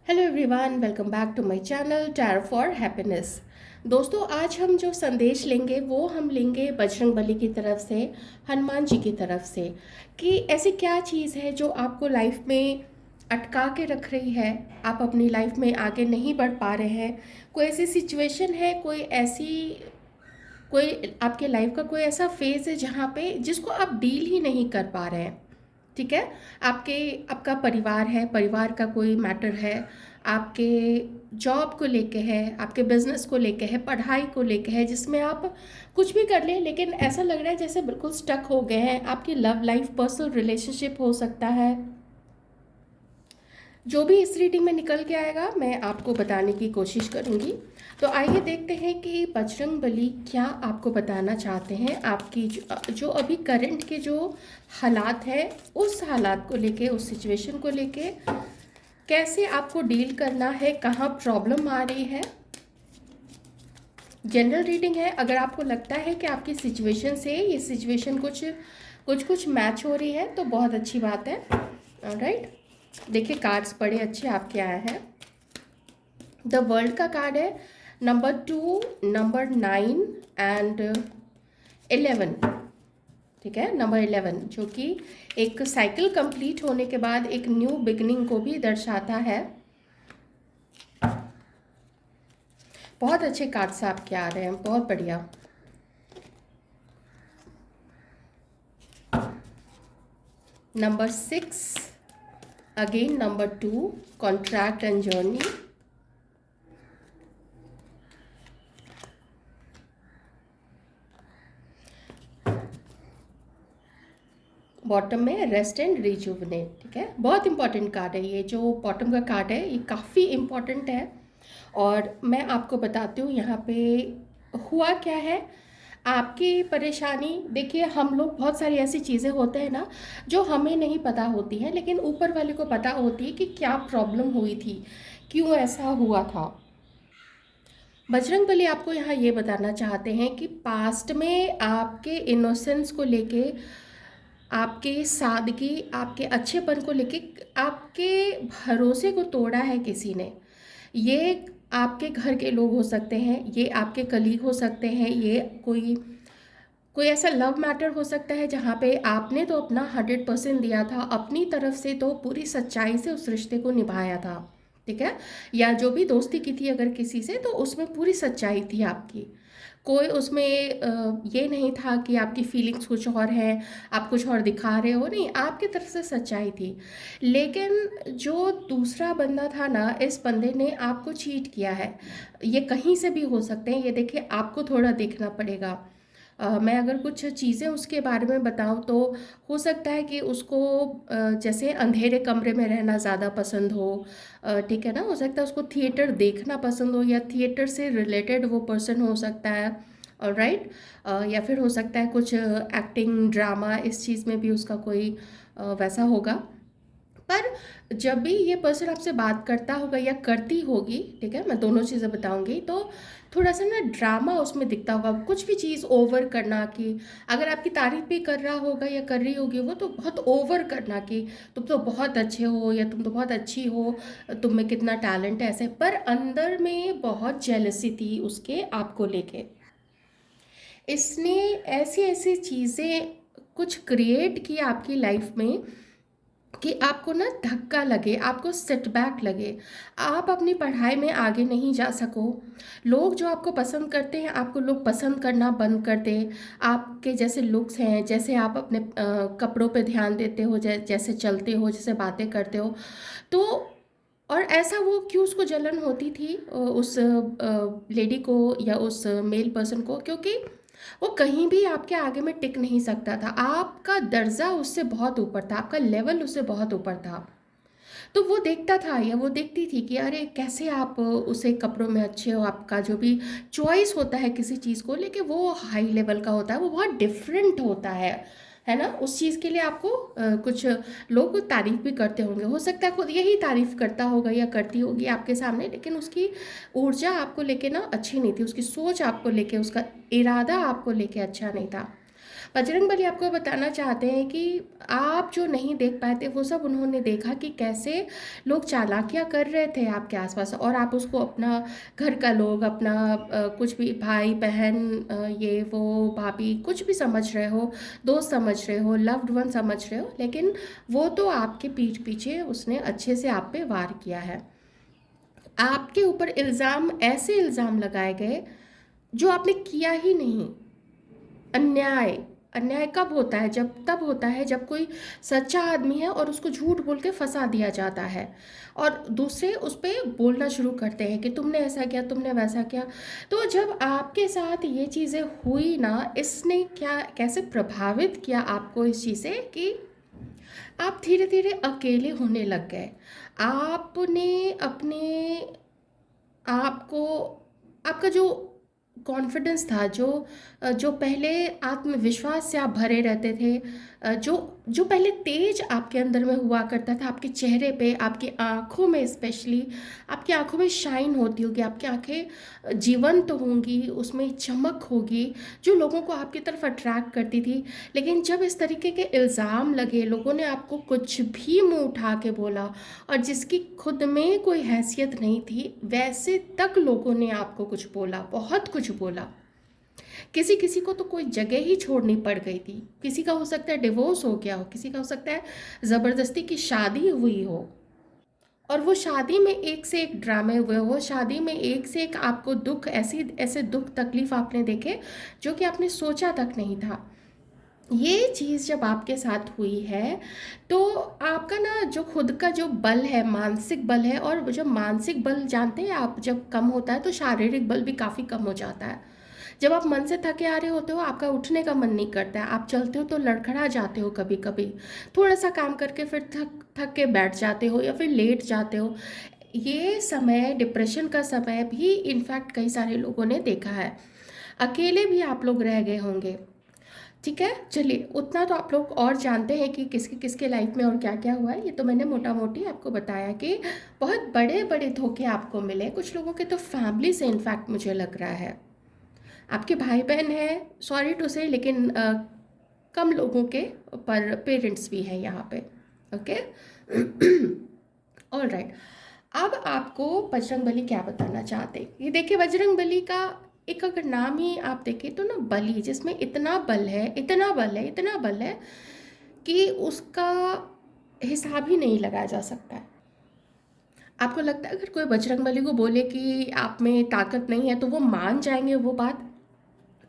Hello everyone, welcome back to my channel tarot for happiness. दोस्तों, आज हम जो संदेश लेंगे वो हम लेंगे बजरंग बली की तरफ से, हनुमान जी की तरफ से, कि ऐसी क्या चीज़ है जो आपको लाइफ में अटका के रख रही है। आप अपनी लाइफ में आगे नहीं बढ़ पा रहे हैं। कोई ऐसी सिचुएशन है, कोई आपके लाइफ का कोई ऐसा फेज है जहाँ पे जिसको आप डील ही नहीं कर पा रहे हैं। ठीक है। आपके आपका परिवार है, परिवार का कोई मैटर है, आपके जॉब को लेके है, आपके बिजनेस को लेके है, पढ़ाई को लेके है, जिसमें आप कुछ भी कर लें लेकिन ऐसा लग रहा है जैसे बिल्कुल स्टक हो गए हैं। आपकी लव लाइफ, पर्सनल रिलेशनशिप हो सकता है। जो भी इस रीडिंग में निकल के आएगा मैं आपको बताने की कोशिश करूंगी। तो आइए देखते हैं कि बजरंग बली क्या आपको बताना चाहते हैं। आपकी जो अभी करंट के जो हालात हैं, उस हालात को लेके, उस सिचुएशन को लेके कैसे आपको डील करना है, कहाँ प्रॉब्लम आ रही है। जनरल रीडिंग है। अगर आपको लगता है कि आपकी सिचुएशन से ये सिचुएशन कुछ मैच हो रही है तो बहुत अच्छी बात है। राइट, देखिए कार्ड्स बड़े अच्छे आपके आए हैं। द वर्ल्ड का कार्ड है, नंबर 2, नंबर 9 एंड 11। ठीक है, नंबर 11 जो कि एक साइकिल कंप्लीट होने के बाद एक न्यू बिगनिंग को भी दर्शाता है। बहुत अच्छे कार्ड्स आपके आ रहे हैं, बहुत बढ़िया। Number 6, again number 2, contract and journey. Bottom में रेस्ट एंड रिजुवनेट। ठीक है, बहुत इंपॉर्टेंट कार्ड है ये। जो बॉटम का कार्ड है ये काफ़ी इम्पॉर्टेंट है। और मैं आपको बताती हूँ यहाँ पे हुआ क्या है। आपकी परेशानी देखिए, हम लोग बहुत सारी ऐसी चीज़ें होते हैं ना जो हमें नहीं पता होती हैं, लेकिन ऊपर वाले को पता होती है कि क्या प्रॉब्लम हुई थी, क्यों ऐसा हुआ था। बजरंग बली आपको यहाँ ये बताना चाहते हैं कि पास्ट में आपके इनोसेंस को लेके, आपके सादगी, आपके अच्छेपन को लेके, आपके भरोसे को तोड़ा है किसी ने। ये आपके घर के लोग हो सकते हैं, ये आपके कलीग हो सकते हैं, ये कोई कोई ऐसा लव मैटर हो सकता है जहाँ पे आपने तो अपना 100% दिया था, अपनी तरफ से तो पूरी सच्चाई से उस रिश्ते को निभाया था। ठीक है, या जो भी दोस्ती की थी अगर किसी से, तो उसमें पूरी सच्चाई थी आपकी। कोई उसमें ये नहीं था कि आपकी फीलिंग्स कुछ और है, आप कुछ और दिखा रहे हो, नहीं, आपकी तरफ से सच्चाई थी। लेकिन जो दूसरा बंदा था ना, इस बंदे ने आपको चीट किया है। ये कहीं से भी हो सकते हैं, ये देखिए आपको थोड़ा देखना पड़ेगा। मैं अगर कुछ चीज़ें उसके बारे में बताऊँ तो हो सकता है कि उसको जैसे अंधेरे कमरे में रहना ज़्यादा पसंद हो। ठीक है ना, हो सकता है उसको थिएटर देखना पसंद हो, या थिएटर से रिलेटेड वो पर्सन हो सकता है। राइट, या फिर हो सकता है कुछ एक्टिंग, ड्रामा, इस चीज़ में भी उसका कोई वैसा होगा। पर जब भी ये पर्सन आपसे बात करता होगा या करती होगी, ठीक है, मैं दोनों चीज़ें बताऊंगी, तो थोड़ा सा ना ड्रामा उसमें दिखता होगा, कुछ भी चीज़ ओवर करना। कि अगर आपकी तारीफ भी कर रहा होगा या कर रही होगी वो, तो बहुत ओवर करना कि तुम तो बहुत अच्छे हो या तुम तो बहुत अच्छी हो, तुम में कितना टैलेंट है, ऐसे। पर अंदर में बहुत जेलसी थी उसके आपको लेके। इसने ऐसी ऐसी चीज़ें कुछ क्रिएट की आपकी लाइफ में कि आपको ना धक्का लगे, आपको सेटबैक लगे, आप अपनी पढ़ाई में आगे नहीं जा सको। लोग जो आपको पसंद करते हैं, आपको लोग पसंद करना बंद कर दें। आपके जैसे लुक्स हैं, जैसे आप अपने कपड़ों पे ध्यान देते हो, जैसे चलते हो, जैसे बातें करते हो, तो और ऐसा वो क्यों उसको जलन होती थी उस लेडी को या उस मेल पर्सन को, क्योंकि वो कहीं भी आपके आगे में टिक नहीं सकता था। आपका दर्जा उससे बहुत ऊपर था, आपका लेवल उससे बहुत ऊपर था। तो वो देखता था या वो देखती थी कि अरे कैसे आप उसे कपड़ों में अच्छे हो, आपका जो भी चॉइस होता है किसी चीज़ को लेके वो हाई लेवल का होता है, वो बहुत डिफरेंट होता है ना। उस चीज़ के लिए आपको कुछ लोग तारीफ भी करते होंगे, हो सकता है खुद यही तारीफ करता होगा या करती होगी आपके सामने, लेकिन उसकी ऊर्जा आपको लेके ना अच्छी नहीं थी, उसकी सोच आपको लेके, उसका इरादा आपको लेके अच्छा नहीं था। बजरंगबली आपको बताना चाहते हैं कि आप जो नहीं देख पाए थे वो सब उन्होंने देखा कि कैसे लोग चालाकियाँ कर रहे थे आपके आसपास, और आप उसको अपना घर का लोग, अपना कुछ भी भाई बहन, ये वो भाभी कुछ भी समझ रहे हो, दोस्त समझ रहे हो, लव्ड वन समझ रहे हो, लेकिन वो तो आपके पीठ पीछे उसने अच्छे से आप पे वार किया है। आपके ऊपर इल्ज़ाम, ऐसे इल्ज़ाम लगाए गए जो आपने किया ही नहीं। अन्याय, अन्याय कब होता है? जब तब होता है जब कोई सच्चा आदमी है और उसको झूठ बोल के फंसा दिया जाता है, और दूसरे उस पर बोलना शुरू करते हैं कि तुमने ऐसा किया, तुमने वैसा किया। तो जब आपके साथ ये चीज़ें हुई ना, इसने क्या कैसे प्रभावित किया आपको इस चीज़ से कि आप धीरे धीरे अकेले होने लग गए। आपने अपने आपको, आपका जो कॉन्फिडेंस था, जो पहले आत्मविश्वास से आप भरे रहते थे, जो जो पहले तेज आपके अंदर में हुआ करता था, आपके चेहरे पे, आपकी आँखों में स्पेशली, आपकी आँखों में शाइन होती होगी, आपकी आँखें जीवंत होंगी, उसमें चमक होगी जो लोगों को आपकी तरफ अट्रैक्ट करती थी। लेकिन जब इस तरीके के इल्ज़ाम लगे, लोगों ने आपको कुछ भी मुंह उठा के बोला, और जिसकी खुद में कोई हैसियत नहीं थी, वैसे तक लोगों ने आपको कुछ बोला, बहुत कुछ बोला। किसी किसी को तो कोई जगह ही छोड़नी पड़ गई थी, किसी का हो सकता है डिवोर्स हो गया हो, किसी का हो सकता है ज़बरदस्ती की शादी हुई हो, और वो शादी में एक से एक ड्रामे हुए हो, शादी में एक से एक आपको दुख, ऐसी ऐसे दुख तकलीफ आपने देखे जो कि आपने सोचा तक नहीं था। ये चीज़ जब आपके साथ हुई है, तो आपका ना जो खुद का जो बल है, मानसिक बल है, और जब मानसिक बल जानते हैं आप, जब कम होता है तो शारीरिक बल भी काफ़ी कम हो जाता है। जब आप मन से थके आ रहे होते हो, आपका उठने का मन नहीं करता है, आप चलते हो तो लड़खड़ा जाते हो, कभी कभी थोड़ा सा काम करके फिर थक थक के बैठ जाते हो या फिर लेट जाते हो। ये समय डिप्रेशन का समय भी इनफैक्ट कई सारे लोगों ने देखा है। अकेले भी आप लोग रह गए होंगे। ठीक है, चलिए, उतना तो आप लोग और जानते हैं कि किसके किसके लाइफ में और क्या क्या हुआ है। ये तो मैंने मोटा मोटी आपको बताया कि बहुत बड़े बड़े धोखे आपको मिले, कुछ लोगों के तो फैमिली से इनफैक्ट मुझे लग रहा है। आपके भाई बहन हैं, सॉरी टू से, लेकिन कम लोगों के पर पेरेंट्स भी हैं यहाँ पे। ओके। All right. अब आपको बजरंगबली क्या बताना चाहते हैं, ये देखिए, बजरंगबली का एक अगर नाम ही आप देखें तो ना, बली, जिसमें इतना बल है, इतना बल है, इतना बल है कि उसका हिसाब ही नहीं लगाया जा सकता है। आपको लगता है अगर कोई बजरंगबली को बोले कि आप में ताकत नहीं है तो वो मान जाएंगे? वो बात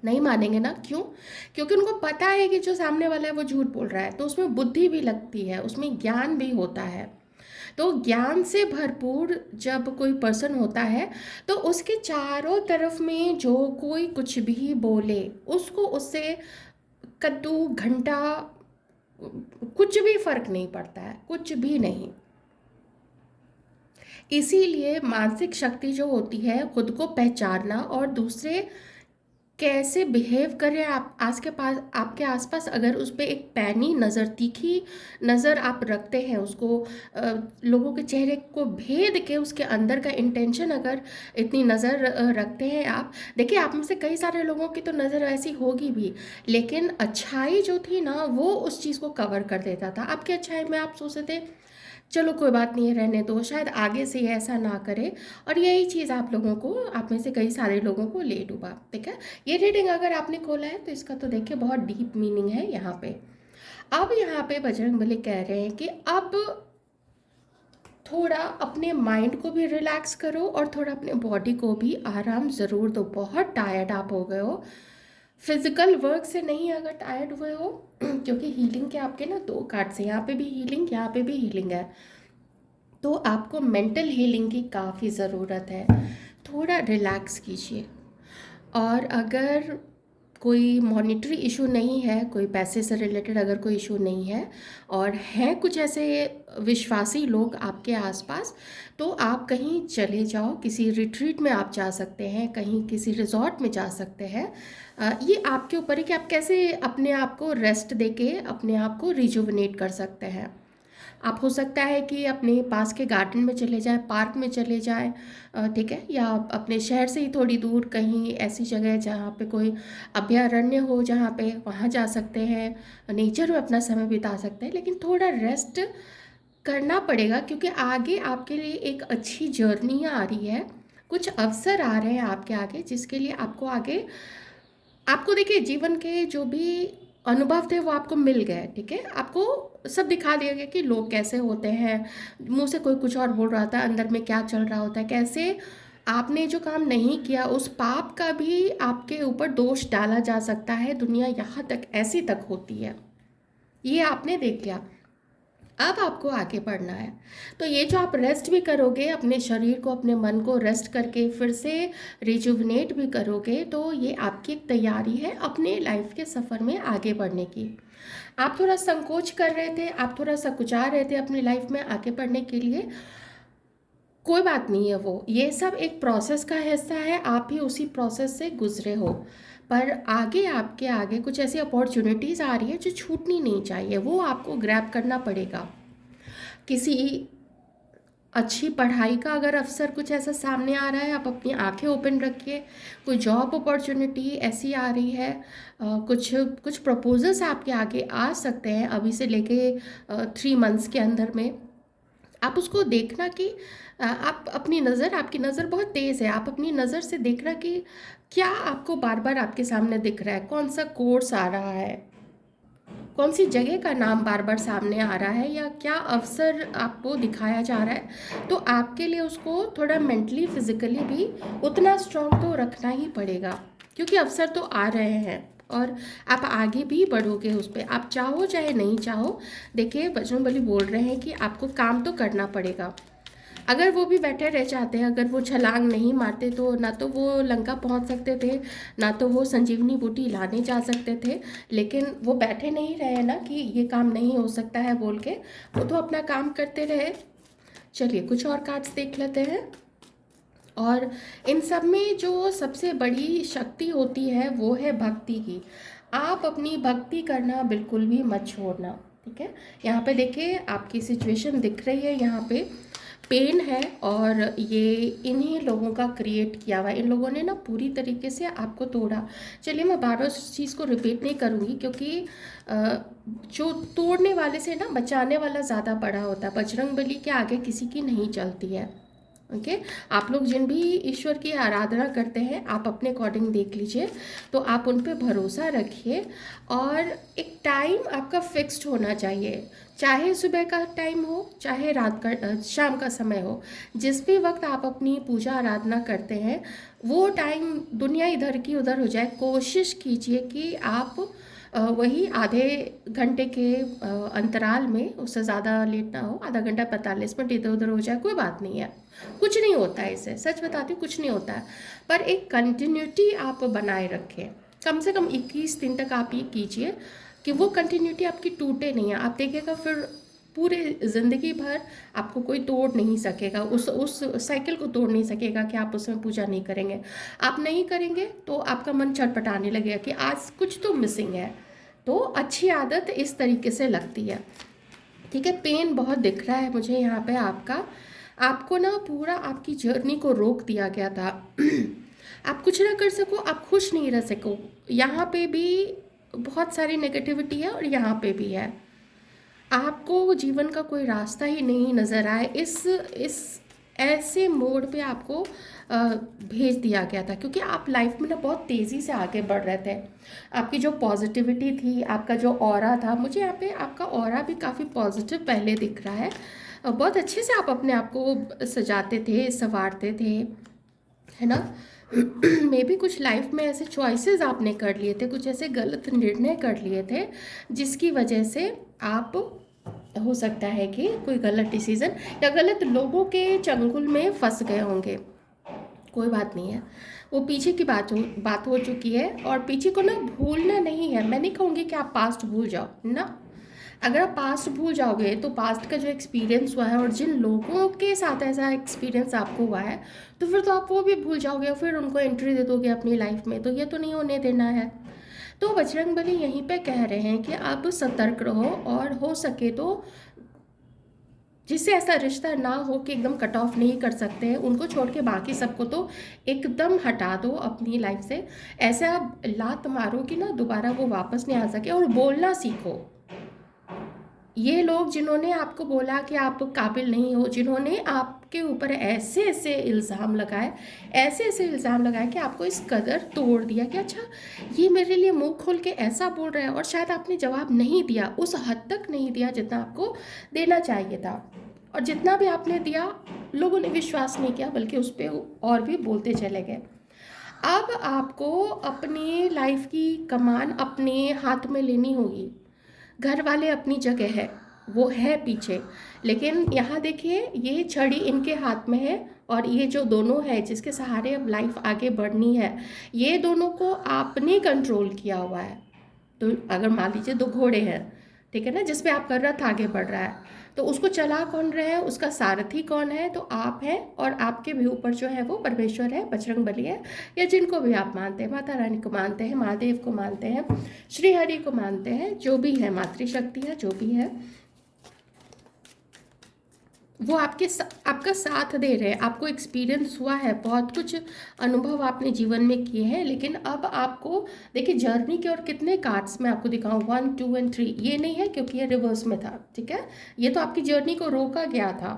नहीं मानेंगे ना। क्यों? क्योंकि उनको पता है कि जो सामने वाला है वो झूठ बोल रहा है, तो उसमें बुद्धि भी लगती है, उसमें ज्ञान भी होता है। तो ज्ञान से भरपूर जब कोई पर्सन होता है, तो उसके चारों तरफ में जो कोई कुछ भी बोले, उसको उससे कद्दू घंटा कुछ भी फर्क नहीं पड़ता है, कुछ भी नहीं। इसीलिए मानसिक शक्ति जो होती है, खुद को पहचानना और दूसरे कैसे बिहेव करें, आप आज के पास, आपके आसपास अगर उस पर एक पैनी नज़र, तीखी नज़र आप रखते हैं, उसको लोगों के चेहरे को भेद के उसके अंदर का इंटेंशन अगर इतनी नज़र रखते हैं आप, देखिए, आप में से कई सारे लोगों की तो नज़र ऐसी होगी भी, लेकिन अच्छाई जो थी ना, वो उस चीज़ को कवर कर देता था। आपकी अच्छाई में आप सोचते थे चलो कोई बात नहीं है, रहने दो, शायद आगे से ये ऐसा ना करे, और यही चीज़ आप लोगों को, आप में से कई सारे लोगों को ले डूबा। ठीक है, ये रीडिंग अगर आपने खोला है तो इसका तो देखिए बहुत डीप मीनिंग है यहाँ पे। अब यहाँ पे बजरंगबली कह रहे हैं कि अब थोड़ा अपने माइंड को भी रिलैक्स करो और थोड़ा अपने बॉडी को भी आराम ज़रूर दो। बहुत टायर्ड आप हो गए हो, फिजिकल वर्क से नहीं अगर टायर्ड हुए हो, क्योंकि हीलिंग के आपके ना दो कार्ड्स हैं, यहाँ पे भी हीलिंग, यहाँ पे भी हीलिंग है, तो आपको मेंटल हीलिंग की काफ़ी ज़रूरत है। थोड़ा रिलैक्स कीजिए। और अगर कोई मॉनेटरी इशू नहीं है, कोई पैसे से रिलेटेड अगर कोई इशू नहीं है, और हैं कुछ ऐसे विश्वासी लोग आपके आसपास, तो आप कहीं चले जाओ, किसी रिट्रीट में आप जा सकते हैं, कहीं किसी रिजॉर्ट में जा सकते हैं। ये आपके ऊपर है कि आप कैसे अपने आप को रेस्ट देके अपने आप को रिजुवनेट कर सकते हैं। आप हो सकता है कि अपने पास के गार्डन में चले जाएँ, पार्क में चले जाएँ, ठीक है? या अपने शहर से ही थोड़ी दूर कहीं ऐसी जगह जहाँ पे कोई अभयारण्य हो, जहाँ पे वहाँ जा सकते हैं, नेचर में अपना समय बिता सकते हैं। लेकिन थोड़ा रेस्ट करना पड़ेगा, क्योंकि आगे आपके लिए एक अच्छी जर्नी आ रही है, कुछ अवसर आ रहे हैं आपके आगे, जिसके लिए आपको आगे, आपको देखिए जीवन के जो भी अनुभव थे वो आपको मिल गए, ठीक है? आपको सब दिखा दिया गया कि लोग कैसे होते हैं, मुंह से कोई कुछ और बोल रहा था, अंदर में क्या चल रहा होता है, कैसे आपने जो काम नहीं किया उस पाप का भी आपके ऊपर दोष डाला जा सकता है। दुनिया यहाँ तक ऐसी तक होती है, ये आपने देख लिया। अब आपको आगे बढ़ना है, तो ये जो आप रेस्ट भी करोगे, अपने शरीर को, अपने मन को रेस्ट करके फिर से रिजुवनेट भी करोगे, तो ये आपकी एक तैयारी है अपने लाइफ के सफ़र में आगे बढ़ने की। आप थोड़ा संकोच कर रहे थे, आप थोड़ा सकुचा रहे थे अपनी लाइफ में आगे बढ़ने के लिए, कोई बात नहीं है, वो ये सब एक प्रोसेस का हिस्सा है, आप भी उसी प्रोसेस से गुजरे हो। पर आगे आपके आगे कुछ ऐसी अपॉर्चुनिटीज़ आ रही है जो छूटनी नहीं चाहिए, वो आपको ग्रैब करना पड़ेगा। किसी अच्छी पढ़ाई का अगर अवसर कुछ ऐसा सामने आ रहा है, आप अपनी आंखें ओपन रखिए। कोई जॉब अपॉर्चुनिटी ऐसी आ रही है, कुछ कुछ प्रपोजल्स आपके आगे आ सकते हैं अभी से लेके 3 मंथ्स के अंदर में। आप उसको देखना कि आप अपनी नज़र, आपकी नज़र बहुत तेज़ है, आप अपनी नज़र से देखना कि क्या आपको बार बार आपके सामने दिख रहा है, कौन सा कोर्स आ रहा है, कौन सी जगह का नाम बार बार सामने आ रहा है, या क्या अवसर आपको दिखाया जा रहा है। तो आपके लिए उसको थोड़ा मेंटली फिजिकली भी उतना स्ट्रांग तो रखना ही पड़ेगा, क्योंकि अवसर तो आ रहे हैं और आप आगे भी बढ़ोगे उस पर, आप चाहो चाहे नहीं चाहो। देखिए बजरंगबली बोल रहे हैं कि आपको काम तो करना पड़ेगा। अगर वो भी बैठे रह जाते हैं, अगर वो छलांग नहीं मारते, तो ना तो वो लंका पहुंच सकते थे, ना तो वो संजीवनी बूटी लाने जा सकते थे। लेकिन वो बैठे नहीं रहे ना कि ये काम नहीं हो सकता है बोल के, वो तो अपना काम करते रहे। चलिए कुछ और कार्ड्स देख लेते हैं। और इन सब में जो सबसे बड़ी शक्ति होती है वो है भक्ति की। आप अपनी भक्ति करना बिल्कुल भी मत छोड़ना, ठीक है? यहाँ पे देखिए आपकी सिचुएशन दिख रही है, यहाँ पे पेन है, और ये इन्हीं लोगों का क्रिएट किया हुआ है। इन लोगों ने ना पूरी तरीके से आपको तोड़ा। चलिए मैं बार बार उस चीज़ को रिपीट नहीं करूँगी, क्योंकि जो तोड़ने वाले से ना बचाने वाला ज़्यादा बड़ा होता है। बजरंगबली के आगे किसी की नहीं चलती है, ओके? आप लोग जिन भी ईश्वर की आराधना करते हैं, आप अपने अकॉर्डिंग देख लीजिए, तो आप उन पे भरोसा रखिए। और एक टाइम आपका फिक्स्ड होना चाहिए, चाहे सुबह का टाइम हो, चाहे रात का शाम का समय हो। जिस भी वक्त आप अपनी पूजा आराधना करते हैं, वो टाइम दुनिया इधर की उधर हो जाए, कोशिश कीजिए कि आप वही आधे घंटे के अंतराल में, उससे ज़्यादा लेट ना हो, आधा घंटा 45 मिनट इधर उधर हो जाए, कोई बात नहीं है, कुछ नहीं होता है इससे, सच बताती हूँ कुछ नहीं होता है। पर एक कंटिन्यूटी आप बनाए रखें, कम से कम 21 दिन तक आप ये कीजिए कि वो कंटिन्यूटी आपकी टूटे नहीं है। आप देखिएगा फिर पूरे ज़िंदगी भर आपको कोई तोड़ नहीं सकेगा, उस साइकिल को तोड़ नहीं सकेगा कि आप उसमें पूजा नहीं करेंगे। आप नहीं करेंगे तो आपका मन छटपटाने लगेगा कि आज कुछ तो मिसिंग है। तो अच्छी आदत इस तरीके से लगती है, ठीक है? पेन बहुत दिख रहा है मुझे यहाँ पे आपका, आपको ना पूरा आपकी जर्नी को रोक दिया गया था। आप कुछ ना कर सको, आप खुश नहीं रह सको, यहाँ पे भी बहुत सारी नेगेटिविटी है और यहाँ पे भी है। आपको जीवन का कोई रास्ता ही नहीं नज़र आए, इस ऐसे मोड़ पे आपको भेज दिया गया था, क्योंकि आप लाइफ में ना बहुत तेज़ी से आगे बढ़ रहे थे। आपकी जो पॉजिटिविटी थी, आपका जो ऑरा था, मुझे यहाँ पे आपका ऑरा भी काफ़ी पॉजिटिव पहले दिख रहा है। बहुत अच्छे से आप अपने आप को सजाते थे, संवारते थे, है ना? मे भी कुछ लाइफ में ऐसे चॉइसेस आपने कर लिए थे, कुछ ऐसे गलत निर्णय कर लिए थे, जिसकी वजह से आप, हो सकता है कि कोई गलत डिसीज़न या गलत लोगों के चंगुल में फंस गए होंगे। कोई बात नहीं है, वो पीछे की बात हो चुकी है, और पीछे को ना भूलना नहीं है। मैं नहीं कहूँगी कि आप पास्ट भूल जाओ ना, अगर आप पास्ट भूल जाओगे तो पास्ट का जो एक्सपीरियंस हुआ है और जिन लोगों के साथ ऐसा एक्सपीरियंस आपको हुआ है, तो फिर तो आप वो भी भूल जाओगे और फिर उनको एंट्री दे दोगे अपनी लाइफ में, तो ये तो नहीं होने देना है। तो बजरंगबली यहीं पे कह रहे हैं कि आप सतर्क रहो, और हो सके तो जिससे ऐसा रिश्ता ना हो कि एकदम कट ऑफ नहीं कर सकते हैं, उनको छोड़ के बाकी सबको तो एकदम हटा दो अपनी लाइफ से। ऐसे आप लात मारो कि ना दोबारा वो वापस नहीं आ सके। और बोलना सीखो। ये लोग जिन्होंने आपको बोला कि आप काबिल नहीं हो, जिन्होंने आपके ऊपर ऐसे ऐसे इल्ज़ाम लगाए, ऐसे ऐसे इल्ज़ाम लगाए कि आपको इस कदर तोड़ दिया कि अच्छा ये मेरे लिए मुंह खोल के ऐसा बोल रहा है, और शायद आपने जवाब नहीं दिया, उस हद तक नहीं दिया जितना आपको देना चाहिए था। और जितना भी आपने दिया लोगों ने विश्वास नहीं किया, बल्कि उस पर और भी बोलते चले गए। अब आपको अपनी लाइफ की कमान अपने हाथ में लेनी होगी। घर वाले अपनी जगह है, वो है पीछे, लेकिन यहाँ देखिए ये छड़ी इनके हाथ में है, और ये जो दोनों है जिसके सहारे अब लाइफ आगे बढ़नी है, ये दोनों को आपने कंट्रोल किया हुआ है। तो अगर मान लीजिए दो घोड़े हैं, ठीक है ना, जिसपे आपका रथ आगे बढ़ रहा है, तो उसको चला कौन रहा है, उसका सारथी कौन है, तो आप हैं। और आपके भी ऊपर जो है वो परमेश्वर है, बजरंग बली है, या जिनको भी आप मानते हैं, माता रानी को मानते हैं, महादेव को मानते हैं, श्री हरि को मानते हैं, जो भी है मातृशक्ति है, जो भी है, वो आपका साथ दे रहे हैं। आपको एक्सपीरियंस हुआ है, बहुत कुछ अनुभव आपने जीवन में किए हैं, लेकिन अब आपको देखिए जर्नी के और कितने कार्ड्स मैं आपको दिखाऊं, 1 2 एंड 3, ये नहीं है क्योंकि ये रिवर्स में था, ठीक है, ये तो आपकी जर्नी को रोका गया था।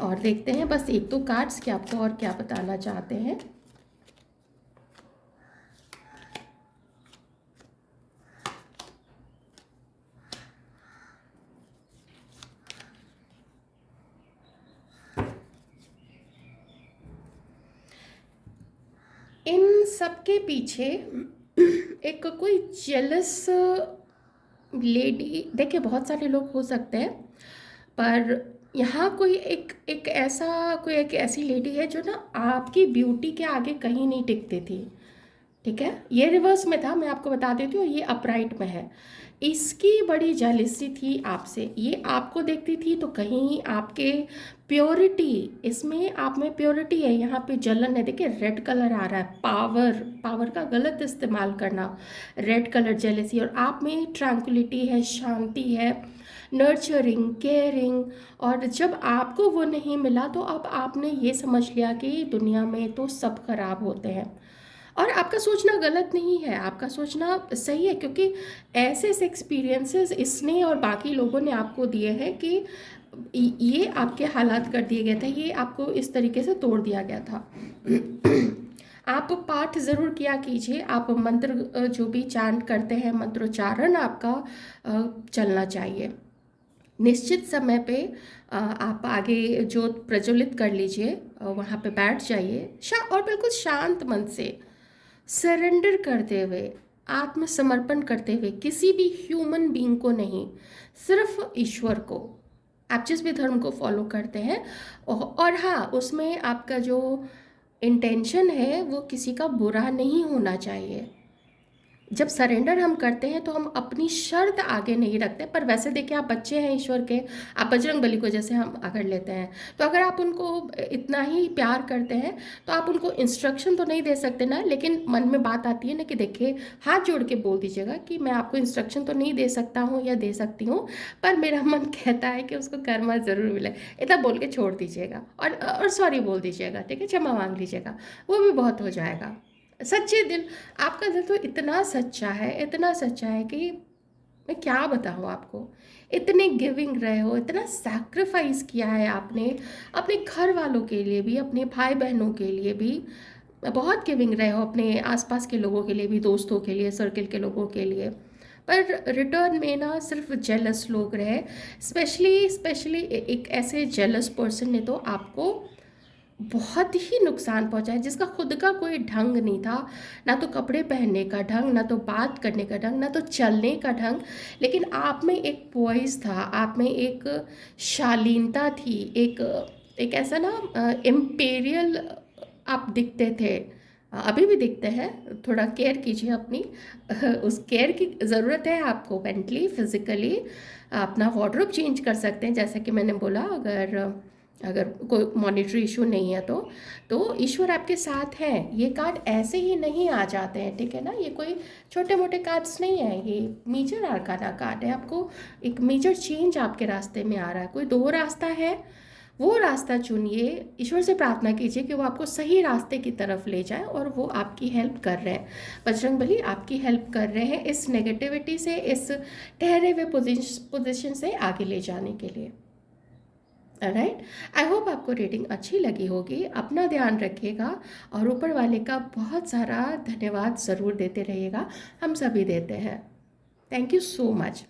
और देखते हैं बस एक दो कार्ड्स कि आपको और क्या बताना चाहते हैं। इन सबके पीछे एक कोई जेलस लेडी, देखिए बहुत सारे लोग हो सकते हैं, पर यहाँ कोई एक एक ऐसा कोई एक ऐसी लेडी है जो ना आपकी ब्यूटी के आगे कहीं नहीं टिकती थी, ठीक है। ये रिवर्स में था, मैं आपको बता देती हूँ, ये अपराइट में है। इसकी बड़ी जेलिसी थी आपसे, ये आपको देखती थी तो कहीं आपके प्योरिटी, इसमें आप में प्योरिटी है, यहाँ पे जलन है, देखिए रेड कलर आ रहा है, पावर, पावर का गलत इस्तेमाल करना, रेड कलर जेलिसी। और आप में ट्रैंक्विलिटी है, शांति है, नर्चरिंग, केयरिंग। और जब आपको वो नहीं मिला तो अब आपने ये समझ लिया कि दुनिया में तो सब खराब होते हैं। और आपका सोचना गलत नहीं है, आपका सोचना सही है, क्योंकि ऐसे ऐसे एक्सपीरियंसेस इसने और बाकी लोगों ने आपको दिए हैं कि ये आपके हालात कर दिए गए थे, ये आपको इस तरीके से तोड़ दिया गया था। आप पाठ ज़रूर किया कीजिए, आप मंत्र जो भी चांट करते हैं, मंत्रोच्चारण आपका चलना चाहिए। निश्चित समय पे आप आगे जो प्रज्वलित कर लीजिए, वहाँ पे बैठ जाइए और बिल्कुल शांत मन से सरेंडर करते हुए, आत्मसमर्पण करते हुए, किसी भी ह्यूमन बीइंग को नहीं, सिर्फ ईश्वर को। आप जिस भी धर्म को फॉलो करते हैं, और हाँ, उसमें आपका जो इंटेंशन है वो किसी का बुरा नहीं होना चाहिए। जब सरेंडर हम करते हैं तो हम अपनी शर्त आगे नहीं रखते। पर वैसे देखिए आप बच्चे हैं ईश्वर के, आप बजरंग बली को जैसे हम अगर लेते हैं, तो अगर आप उनको इतना ही प्यार करते हैं तो आप उनको इंस्ट्रक्शन तो नहीं दे सकते ना, लेकिन मन में बात आती है ना कि देखिए, हाथ जोड़ के बोल दीजिएगा कि मैं आपको इंस्ट्रक्शन तो नहीं दे सकता हूँ या दे सकती हूँ, पर मेरा मन कहता है कि उसको कर्मा ज़रूर मिले, इतना बोल के छोड़ दीजिएगा, और सॉरी बोल दीजिएगा, ठीक है, क्षमा मांग लीजिएगा, वो भी बहुत हो जाएगा। सच्चे दिल, आपका दिल तो इतना सच्चा है, इतना सच्चा है कि मैं क्या बताऊँ आपको। इतने गिविंग रहे हो, इतना सैक्रिफाइस किया है आपने अपने घर वालों के लिए भी, अपने भाई बहनों के लिए भी, बहुत गिविंग रहे हो, अपने आसपास के लोगों के लिए भी, दोस्तों के लिए, सर्किल के लोगों के लिए। पर रिटर्न में ना सिर्फ जेलस लोग रहे। स्पेशली एक ऐसे जेलस पर्सन ने तो आपको बहुत ही नुकसान पहुंचा है, जिसका खुद का कोई ढंग नहीं था, ना तो कपड़े पहनने का ढंग, ना तो बात करने का ढंग, ना तो चलने का ढंग। लेकिन आप में एक पॉइज था, आप में एक शालीनता थी, एक एक ऐसा ना इम्पेरियल आप दिखते थे, अभी भी दिखते हैं। थोड़ा केयर कीजिए अपनी, उस केयर की ज़रूरत है आपको, मेंटली फिजिकली। अपना वार्डरोब चेंज कर सकते हैं, जैसा कि मैंने बोला, अगर अगर कोई मॉनेटरी इशू नहीं है तो ईश्वर आपके साथ हैं। ये कार्ड ऐसे ही नहीं आ जाते हैं, ठीक है ना, ये कोई छोटे मोटे कार्ड्स नहीं है, ये मेजर आर्काना कार्ड है। आपको एक मेजर चेंज आपके रास्ते में आ रहा है, कोई दो रास्ता है, वो रास्ता चुनिए, ईश्वर से प्रार्थना कीजिए कि वो आपको सही रास्ते की तरफ ले जाए, और वो आपकी हेल्प कर रहे हैं। बजरंगबली आपकी हेल्प कर रहे हैं इस नेगेटिविटी से, इस ठहरे हुए पोजीशन से आगे ले जाने के लिए। राइट, आई होप आपको रीडिंग अच्छी लगी होगी। अपना ध्यान रखिएगा और ऊपर वाले का बहुत सारा धन्यवाद ज़रूर देते रहिएगा, हम सभी देते हैं। Thank you so much.